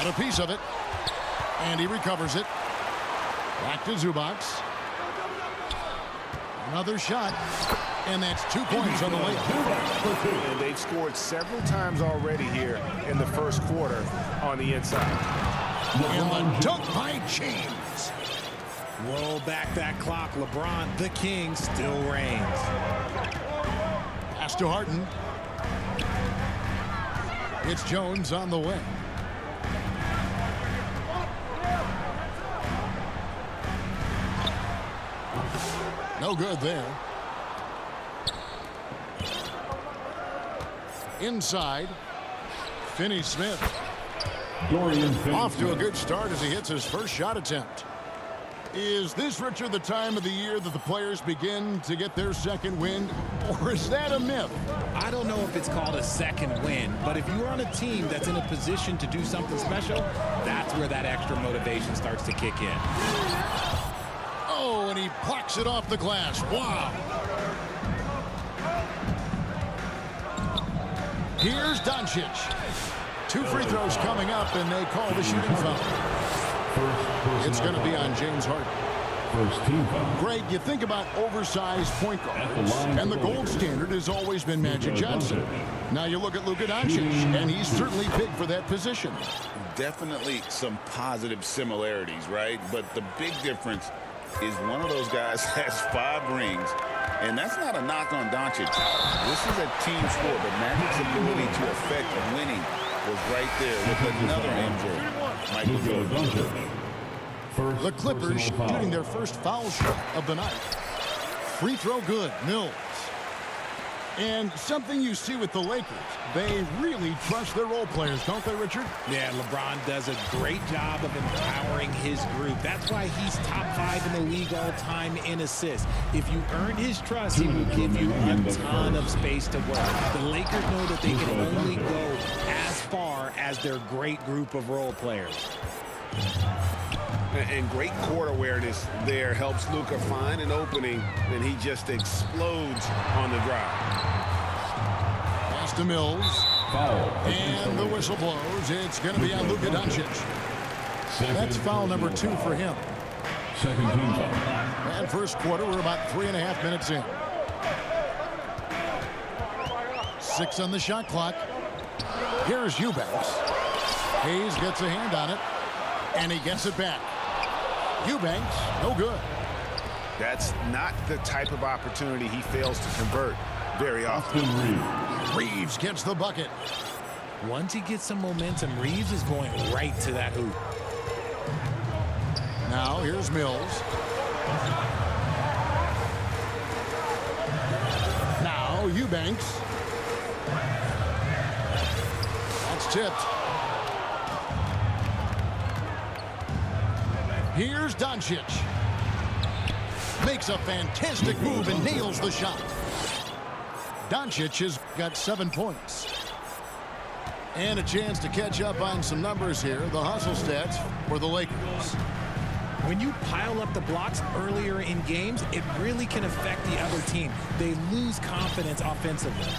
Got a piece of it. And he recovers it. Back to Zubac. Another shot. And that's 2 points on the layup. And they've scored several times already here in the first quarter on the inside. And the dunk by James. Roll back that clock. LeBron, the king, still reigns. Pass to Harden. It's Jones on the way. No good there. Inside. Finney-Smith. Off to a good start as he hits his first shot attempt. Is this, Richard, the time of the year that the players begin to get their second wind? Or is that a myth? I don't know if it's called a second win, but if you're on a team that's in a position to do something special, that's where that extra motivation starts to kick in. Oh, and he plucks it off the glass. Wow. Here's Doncic. 2 free throws coming up, and they call the shooting foul. It's going to be on James Harden. First team foul. Greg, you think about oversized point guards, and the gold standard has always been Magic Johnson. Now you look at Luka Doncic, and he's certainly big for that position. Definitely some positive similarities, right? But the big difference is one of those guys has 5 rings, and that's not a knock on Doncic. This is a team sport, but Magic's ability to affect winning was right there with another MJ, Michael Jordan. The Clippers shooting their first foul shot of the night. Free throw good, Mills. And something you see with the Lakers, they really trust their role players, don't they, Richard? Yeah, LeBron does a great job of empowering his group. That's why he's top 5 in the league all time in assists. If you earn his trust, he will give you a ton of space to work. The Lakers know that they can only go as far as their great group of role players. And great court awareness there helps Luka find an opening, and he just explodes on the drive. Pass to Mills. Foul. And the whistle blows. It's going to be on Luka Doncic. That's foul number 2 for him. Second team foul. And first quarter, we're about 3.5 minutes in. 6 on the shot clock. Here's Eubanks. Hayes gets a hand on it, and he gets it back. Eubanks, no good. That's not the type of opportunity he fails to convert very often. Reeves gets the bucket. Once he gets some momentum, Reeves is going right to that hoop. Now here's Mills. Now Eubanks. That's tipped. Here's Doncic. Makes a fantastic move and nails the shot. Doncic has got 7 points. And a chance to catch up on some numbers here. The hustle stats for the Lakers. When you pile up the blocks earlier in games, it really can affect the other team. They lose confidence offensively.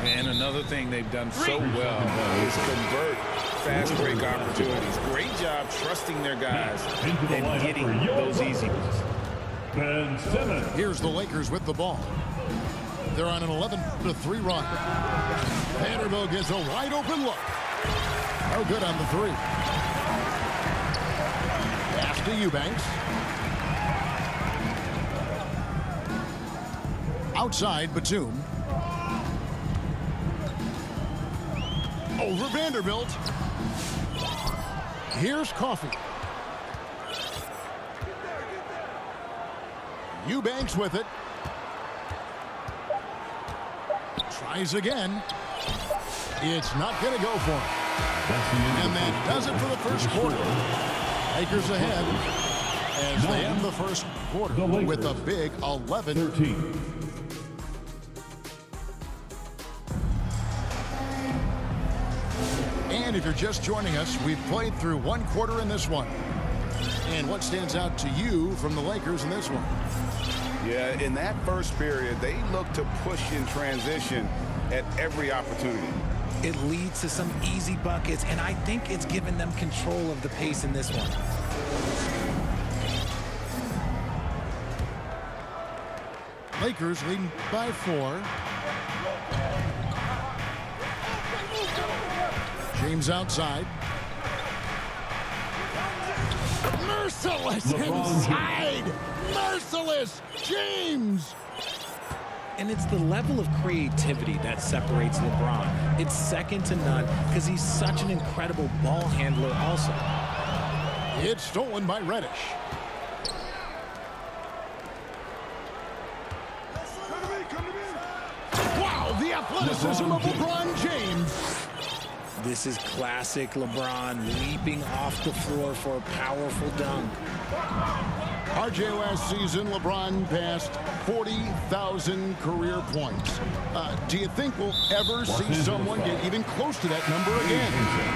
And another thing they've done so well is convert fast break opportunities. Great job trusting their guys and getting those easy ones. Ben Simmons. Here's the Lakers with the ball. They're on an 11-3 run. Vanderbilt gets a wide open look. No good on the 3. Pass to Eubanks. Outside Batum. Over Vanderbilt. Here's Coffey. Eubanks with it. Tries again. It's not going to go for him. And that does it for the first quarter. Lakers ahead as they end the first quarter with a big 11-13. And if you're just joining us, we've played through 1 quarter in this one. And what stands out to you from the Lakers in this one? Yeah, in that first period, they looked to push in transition at every opportunity. It leads to some easy buckets, and I think it's given them control of the pace in this one. Lakers leading by 4. James outside. Merciless inside. Merciless James. And it's the level of creativity that separates LeBron. It's second to none because he's such an incredible ball handler also. It's stolen by Reddish. Wow, the athleticism of LeBron James. This is classic LeBron leaping off the floor for a powerful dunk. RJ, last season, LeBron passed 40,000 career points. Do you think we'll ever see someone get even close to that number again?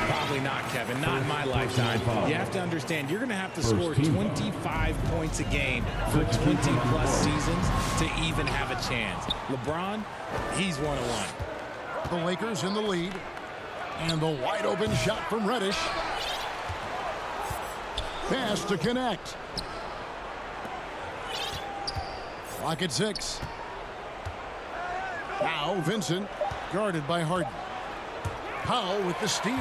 Probably not, Kevin. Not in my lifetime. You have to understand, you're going to have to score 25 points a game for 20-plus seasons to even have a chance. LeBron, he's 1-1. The Lakers in the lead. And the wide open shot from Reddish. Pass to connect. Clock at 6. Now Vincent guarded by Harden. Powell with the steal.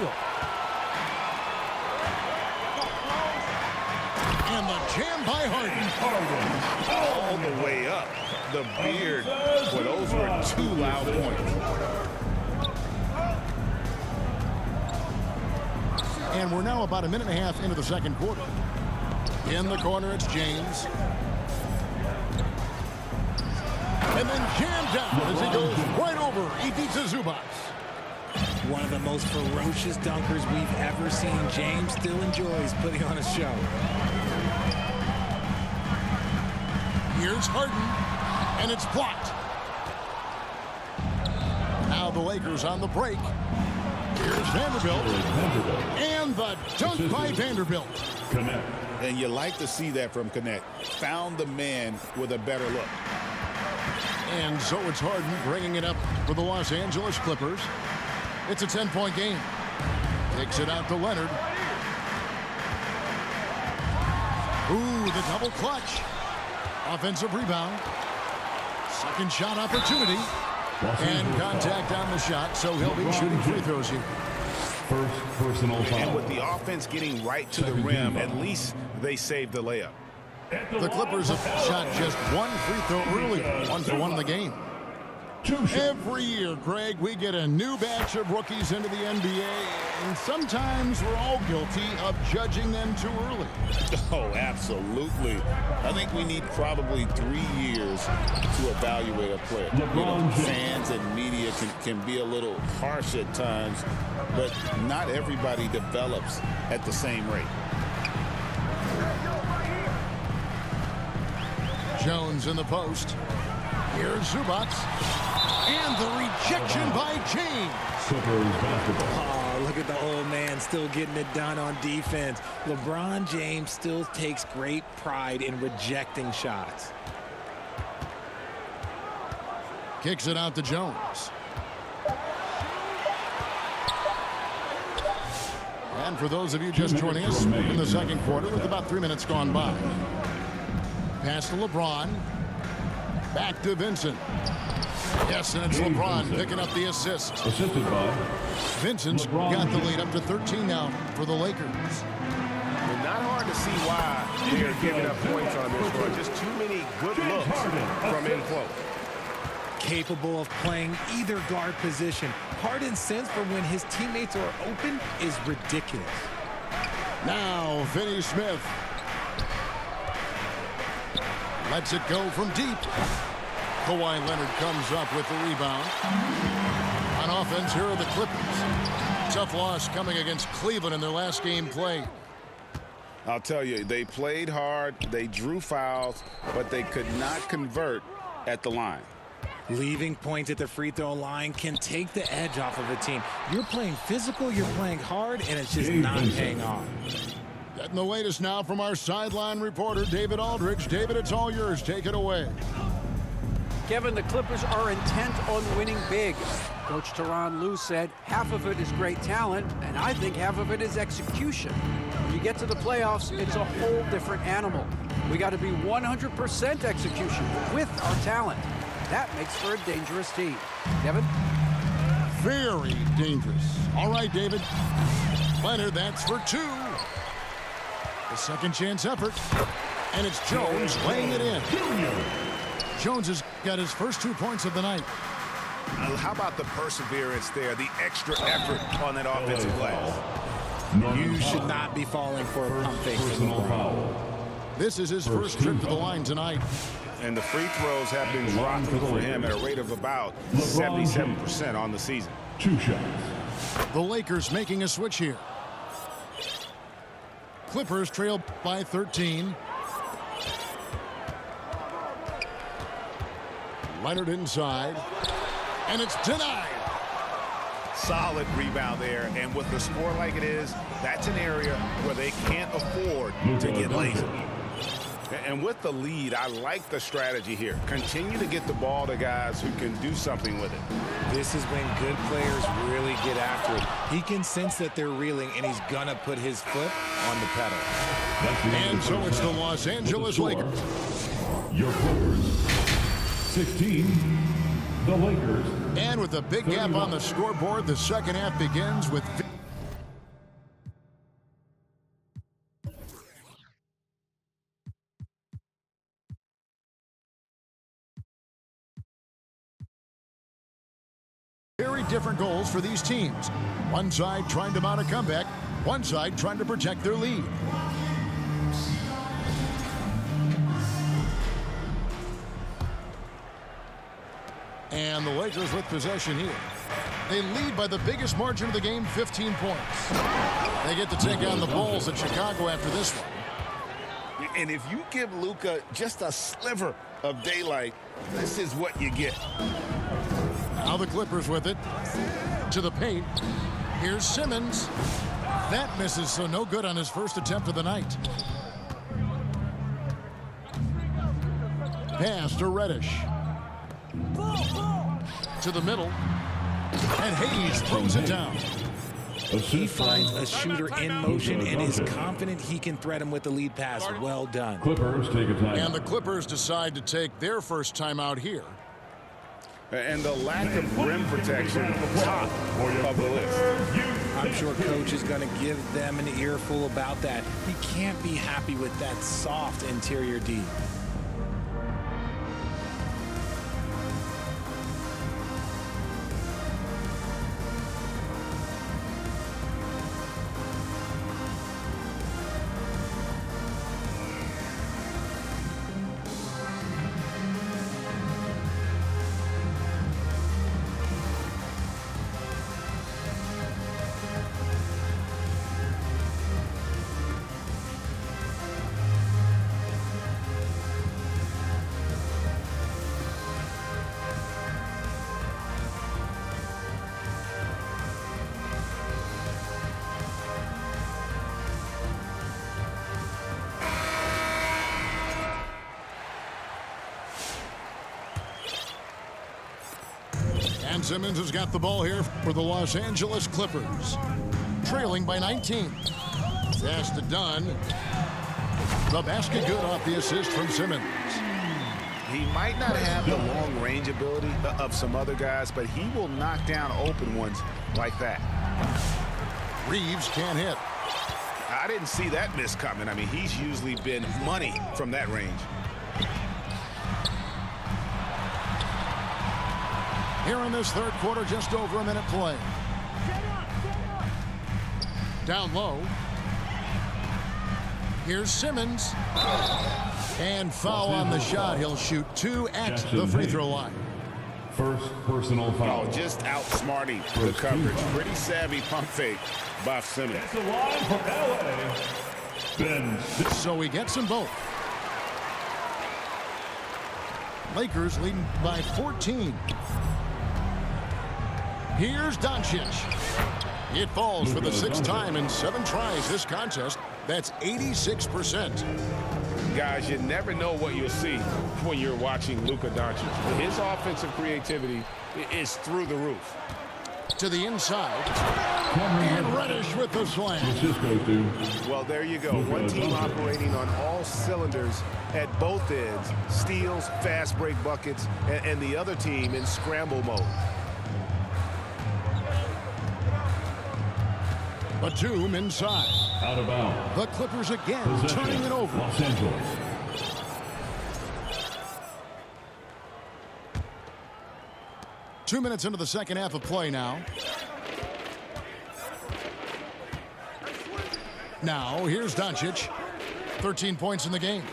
And the jam by Harden. All the way up. The beard. Well, those were 2 loud points. And we're now about a minute and a half into the second quarter. In the corner, it's James. And then jammed down as he goes right over Ivica Zubac. One of the most ferocious dunkers we've ever seen. James still enjoys putting on a show. Here's Harden, and it's blocked. Now the Lakers on the break. Here's Vanderbilt. And the dunk by Vanderbilt. Connect. And you like to see that from Connect. Found the man with a better look. And so it's Harden bringing it up for the Los Angeles Clippers. It's a 10-point game. Takes it out to Leonard. Ooh, the double clutch. Offensive rebound. Second shot opportunity. And contact on the shot, so he'll be shooting free throws here. First personal foul. And with the offense getting right to the rim, at least they saved the layup. The Clippers have shot just 1 free throw early, 1 for 1 in the game. Every year, Greg, we get a new batch of rookies into the NBA, and sometimes we're all guilty of judging them too early. Oh, absolutely. I think we need probably 3 years to evaluate a player. Fans and media can be a little harsh at times, but not everybody develops at the same rate. Jones in the post. Here's Zubac. And the rejection by James. Clippers basketball. Oh, look at the old man still getting it done on defense. LeBron James still takes great pride in rejecting shots. Kicks it out to Jones. And for those of you just joining us in the second quarter with about 3 minutes gone by. Pass to LeBron. Back to Vincent. Yes, and it's LeBron picking up the assist. Assisted by Vincent's got the lead up to 13 now for the Lakers. And not hard to see why they are giving up points on this one. Just too many good looks from in close. Capable of playing either guard position. Harden's sense for when his teammates are open is ridiculous. Now, Finney Smith. Lets it go from deep. Kawhi Leonard comes up with the rebound. On offense, here are the Clippers. Tough loss coming against Cleveland in their last game played. I'll tell you, they played hard, they drew fouls, but they could not convert at the line. Leaving points at the free throw line can take the edge off of a team. You're playing physical, you're playing hard, and it's just not paying off. Getting the latest now from our sideline reporter, David Aldridge. David, it's all yours. Take it away. Kevin, the Clippers are intent on winning big. Coach Tyronn Lue said half of it is great talent, and I think half of it is execution. When you get to the playoffs, it's a whole different animal. We got to be 100% execution with our talent. That makes for a dangerous team. Kevin? Very dangerous. All right, David. Leonard, that's for 2. The second chance effort. And it's Jones laying it in. Jones has got his first 2 points of the night. How about the perseverance there, the extra effort on that offensive glass? You should not be falling for a pump fake. Personal foul. This is his first trip to the line tonight. And the free throws have been dropping for him at a rate of about 77% on the season. 2 shots. The Lakers making a switch here. Clippers trail by 13. Leonard inside. And it's denied. Solid rebound there. And with the score like it is, that's an area where they can't afford to get lazy. And with the lead, I like the strategy here. Continue to get the ball to guys who can do something with it. This is when good players really get after it. He can sense that they're reeling, and he's going to put his foot on the pedal. And so it's the Los Angeles Lakers. Your Clippers. 16. The Lakers. And with a big gap on the scoreboard, the second half begins with... very different goals for these teams. One side trying to mount a comeback, one side trying to protect their lead. And the Lakers with possession here. They lead by the biggest margin of the game, 15 points. They get to take on the Bulls at Chicago after this one. And if you give Luka just a sliver of daylight, this is what you get. Now the Clippers with it. To the paint. Here's Simmons. That misses, so no good on his first attempt of the night. Pass to Reddish. To the middle. And Hayes throws it down. He finds a shooter in motion and is confident he can threat him with the lead pass. Well done. Clippers take a timeout. And the Clippers decide to take their first timeout here. And the lack of rim protection, top of the list. I'm sure Coach is going to give them an earful about that. He can't be happy with that soft interior D. And Simmons has got the ball here for the Los Angeles Clippers. Trailing by 19. Pass to Dunn. The basket good off the assist from Simmons. He might not have the long range ability of some other guys, but he will knock down open ones like that. Reeves can't hit. I didn't see that miss coming. I mean, he's usually been money from that range. Here in this third quarter, just over a minute play. Down low. Here's Simmons. And foul on the shot. He'll shoot 2 at the free throw line. First personal foul. Oh, just outsmarting the coverage. Pretty savvy pump fake by Simmons. That's the line from LA. Ben. So he gets them both. Lakers leading by 14. Here's Doncic. It falls for the 6th time in 7 tries this contest. That's 86%. guys, you never know what you'll see when you're watching Luka Doncic. His offensive creativity is through the roof. To the inside. And Reddish with the slam. Cisco do. Well, there you go. One team operating on all cylinders at both ends. Steals, fast break buckets, and the other team in scramble mode. Batum inside. Out of bounds. The Clippers again Possession. turning it over. Los Angeles. Two minutes into the second half of play now. Now, here's Doncic. 13 points in the game.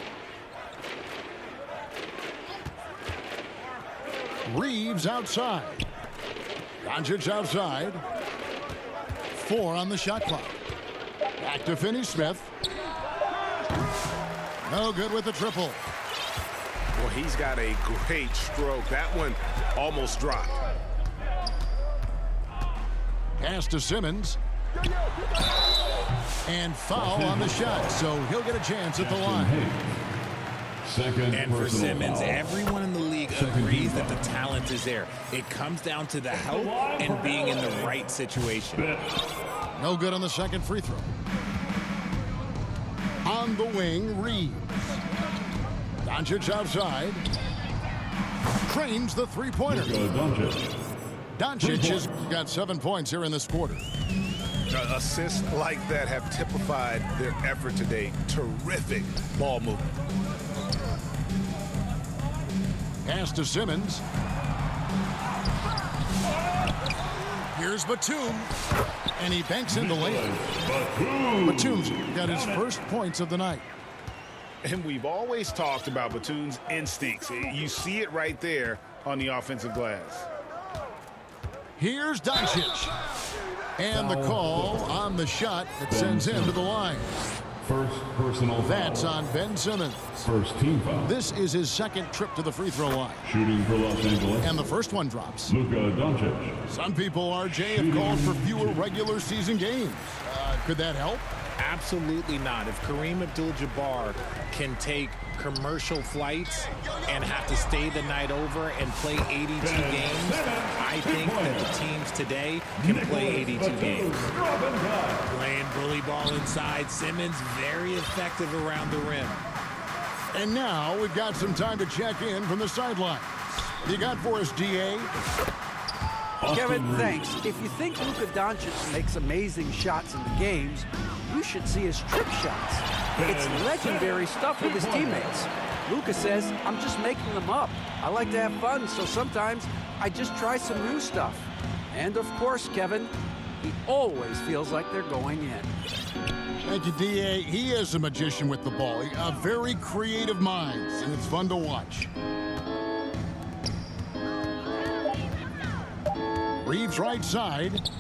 Reeves outside. Doncic outside. 4 on the shot clock. Back to Finney-Smith. No good with the triple. Well, he's got a great stroke. That one almost dropped. Pass to Simmons. And foul on the shot, so he'll get a chance at the line. Second And for personal Simmons, foul. everyone in the league agrees that the talent is there. It comes down to the help and being in the right situation. No good on the second free throw. On the wing, Reeves. Doncic outside. Cranes the three-pointer. Doncic. Doncic has got 7 points here in this quarter. Assists like that have typified their effort today. Terrific ball movement. Pass to Simmons. Here's Batum. And he banks in the layup. Batum's got his first points of the night. And we've always talked about Batum's instincts. You see it right there on the offensive glass. Here's Doncic. And the call on the shot that sends him to the line. First personal foul. That's on Ben Simmons. First team foul. This is his second trip to the free throw line. Shooting for Los Angeles. And the first one drops. Luka Doncic. Some people, RJ, have called for fewer regular season games. Could that help? Absolutely not. If Kareem Abdul-Jabbar can take commercial flights and have to stay the night over and play 82 games, I think that the teams today can play 82 games. Playing bully ball inside. Simmons very effective around the rim. And now we've got some time to check in from the sidelines. You got for us, DA? Kevin, thanks. If you think Luka Doncic makes amazing shots in the games, you should see his trick shots. It's legendary stuff with his teammates. Luka says, I'm just making them up. I like to have fun, so sometimes I just try some new stuff. And of course, Kevin, he always feels like they're going in. Thank you, DA. He is a magician with the ball. A very creative mind, and it's fun to watch. Reeves right side.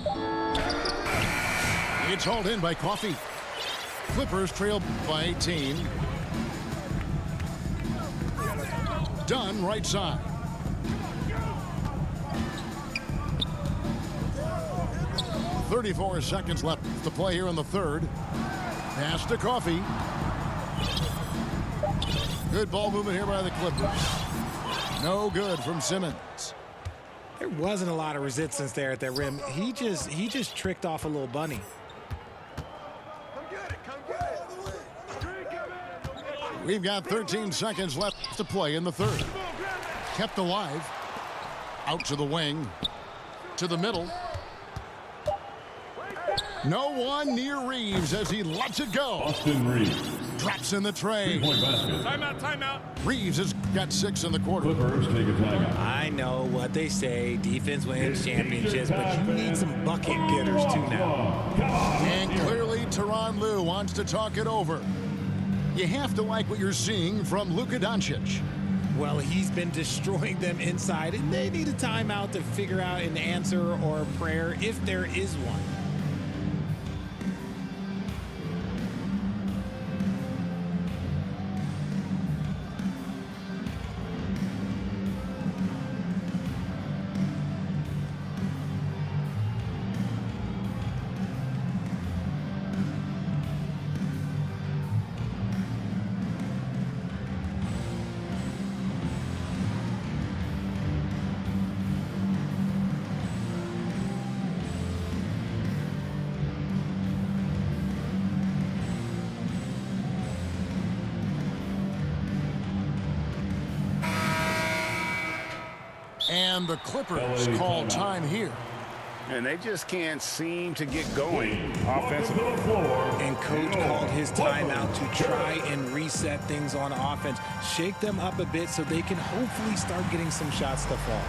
It's hauled in by Coffey. Clippers trail by 18. Dunn right side. .34 seconds left to play here in the third. Pass to Coffey. Good ball movement here by the Clippers. No good from Simmons. There wasn't a lot of resistance there at that rim. He just tricked off a little bunny. We've got 13 seconds left to play in the third. Kept alive. Out to the wing. To the middle. No one near Reeves as he lets it go. Austin Reeves. Drops in the tray. Three-point basket. Timeout. Reeves has got 6 in the quarter. Clippers take a timeout. I know what they say, defense wins championships, but you need some bucket getters too now. And clearly Tyronn Lue wants to talk it over. You have to like what you're seeing from Luka Doncic. Well, he's been destroying them inside, and they need a timeout to figure out an answer or a prayer if there is one. And the Clippers LA call timeout. time here. And they just can't seem to get going Welcome offensively. to the floor. And coach called his timeout to try and reset things on offense, shake them up a bit so they can hopefully start getting some shots to fall.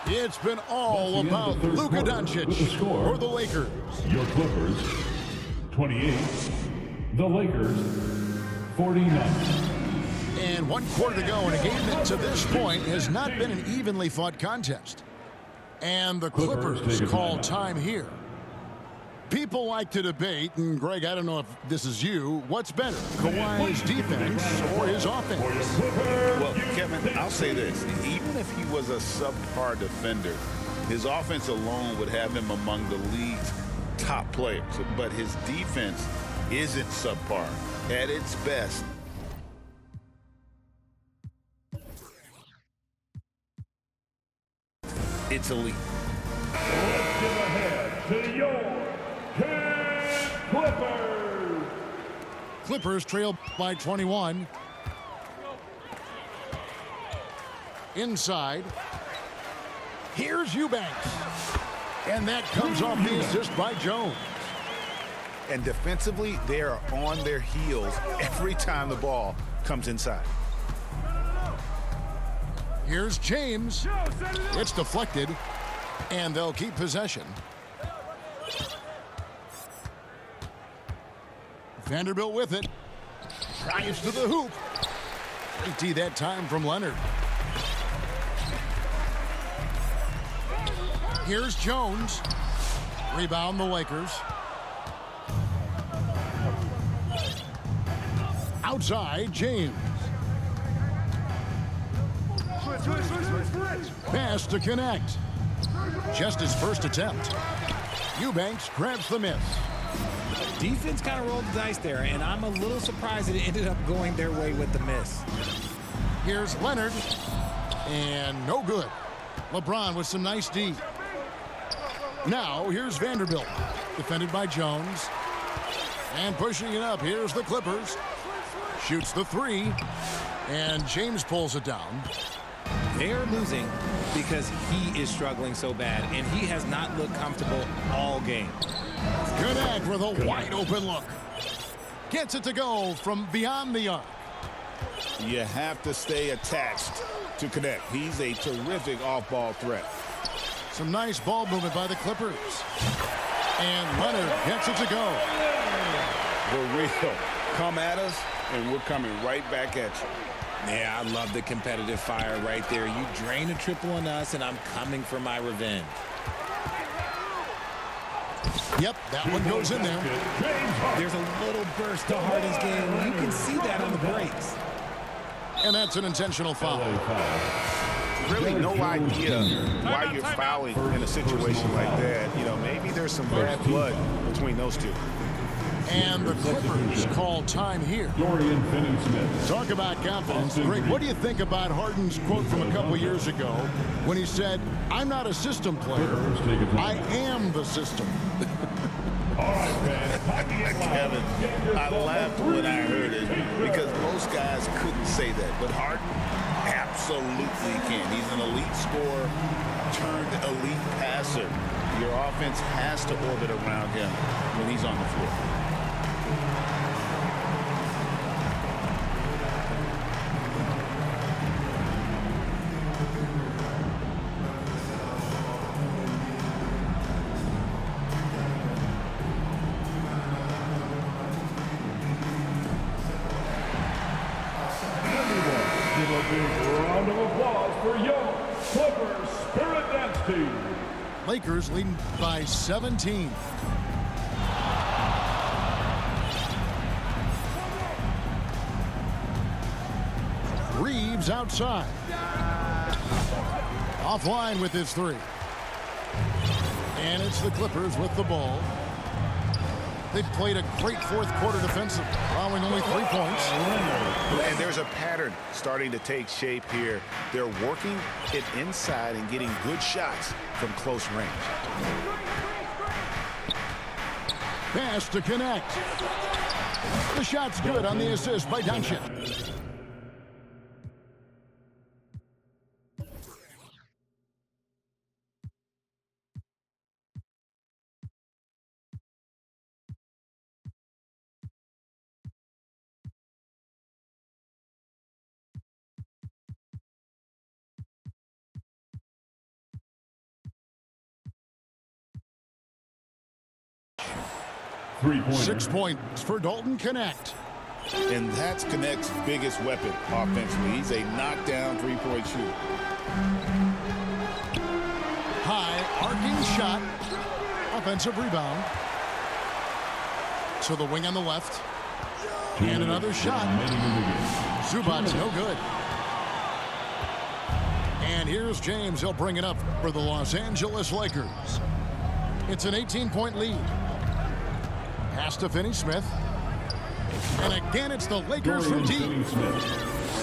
It's been all Once again, about the third Luka quarter Doncic with the score. for the Lakers. Your Clippers, 28. The Lakers, 49. And 1 quarter to go in a game that to this point has not been an evenly fought contest. And the Clippers Clippers take a call timeout. time here. People like to debate, and Greg, I don't know if this is you, what's better, Kawhi's defense or his offense? Well, Kevin, I'll say this. Even if he was a subpar defender, his offense alone would have him among the league's top players. But his defense isn't subpar. At its best, it's elite. Let's give a head to your Clippers. Clippers trail by 21. Inside. Here's Eubanks. And that comes off the assist by Jones. And defensively, they are on their heels every time the ball comes inside. Here's James. It's deflected, and they'll keep possession. Vanderbilt with it. Drives to the hoop. Empty that time from Leonard. Here's Jones. Rebound the Lakers. Outside, James. Pass to connect. Just his first attempt. Eubanks grabs the miss. Defense kind of rolled the dice there, and I'm a little surprised that it ended up going their way with the miss. Here's Leonard. And no good. LeBron with some nice D. Now, here's Vanderbilt. Defended by Jones. And pushing it up, here's the Clippers. Shoots the three. And James pulls it down. They are losing because he is struggling so bad, and he has not looked comfortable all game. Connect with a wide open look. Gets it to go from beyond the arc. You have to stay attached to connect. He's a terrific off-ball threat. Some nice ball movement by the Clippers. And Leonard gets it to go. For real. Come at us, and we're coming right back at you. Yeah, I love the competitive fire right there. You drain a triple on us, and I'm coming for my revenge. Yep, that one goes in there. There's a little burst to Harden's game. You can see that on the breaks. And that's an intentional foul. Really no idea why you're fouling in a situation like that. You know, maybe there's some bad blood between those two. And the Clippers call time here. Dorian Finney-Smith. Talk about confidence. Greg, what do you think about Harden's quote from a couple years ago when he said, "I'm not a system player, Clippers take a timeout. I am the system"? All right, man. Kevin, I laughed when I heard it because most guys couldn't say that. But Harden absolutely can. He's an elite scorer turned elite passer. Your offense has to orbit around him when he's on the floor. for your Clippers Spirit Dance Team. Lakers leading by 17. Reeves outside. Offline with his three. And it's the Clippers with the ball. They've played a great fourth quarter defensive, allowing only 3 points. And there's a pattern starting to take shape here. They're working it inside and getting good shots from close range. Pass to connect. The shot's good on the assist by Doncic. Three-pointer. 6 points for Dalton Connect. And that's Connect's biggest weapon offensively. He's a knockdown three-point shooter. High arcing shot. Offensive rebound. To the wing on the left. And another shot. Zubac's no good. And here's James. He'll bring it up for the Los Angeles Lakers. It's an 18-point lead. Pass to Finney-Smith. And again, it's the Lakers from deep.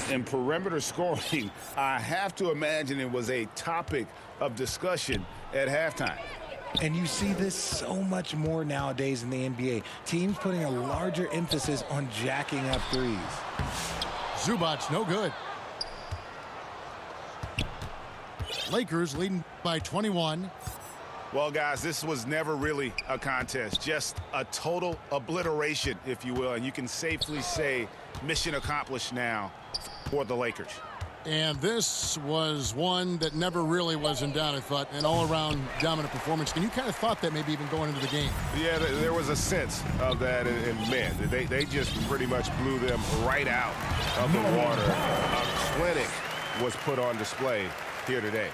And perimeter scoring, I have to imagine it was a topic of discussion at halftime. And you see this so much more nowadays in the NBA. Teams putting a larger emphasis on jacking up threes. Zubac's no good. Lakers leading by 21. Well, guys, this was never really a contest, just a total obliteration, if you will. And you can safely say mission accomplished now for the Lakers. And this was one that never really was in doubt, I thought, an all-around dominant performance. And you kind of thought that maybe even going into the game. Yeah, there was a sense of that, and man, they just pretty much blew them right out of the water. A clinic was put on display here today.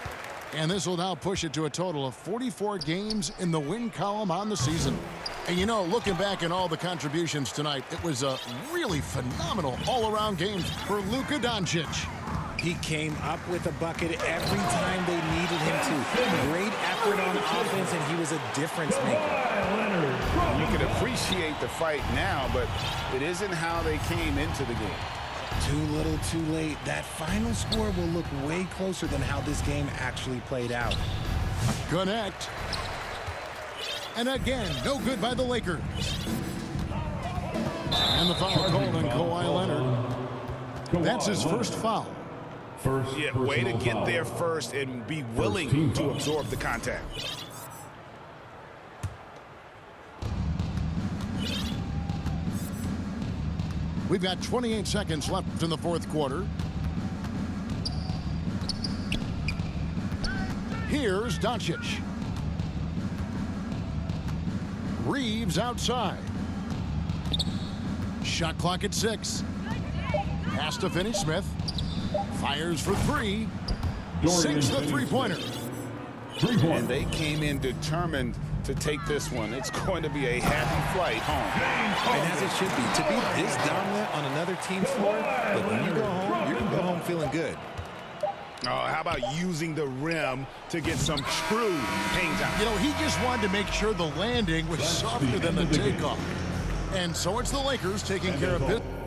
And this will now push it to a total of 44 games in the win column on the season. And you know, looking back at all the contributions tonight, it was a really phenomenal all-around game for Luka Doncic. He came up with a bucket every time they needed him to. Great effort on offense, and he was a difference maker. You can appreciate the fight now, but it isn't how they came into the game. Too little, too late. That final score will look way closer than how this game actually played out. Connect. And again, no good by the Lakers. And the foul called on Kawhi Leonard. That's his first foul. Yeah, way to get there first and be willing to absorb the contact. We've got 28 seconds left in the fourth quarter. Here's Doncic. Reeves outside. Shot clock at 6. Pass to Finney-Smith. Fires for 3. Sinks the three-pointer. And they came in determined to take this one. It's going to be a happy flight home. And as it should be, to be this dominant on another team's floor, look, when you go home, you're going to go home feeling good. Oh, how about using the rim to get some true hangs out? You know, he just wanted to make sure the landing was softer than the takeoff. And so it's the Lakers taking care of business.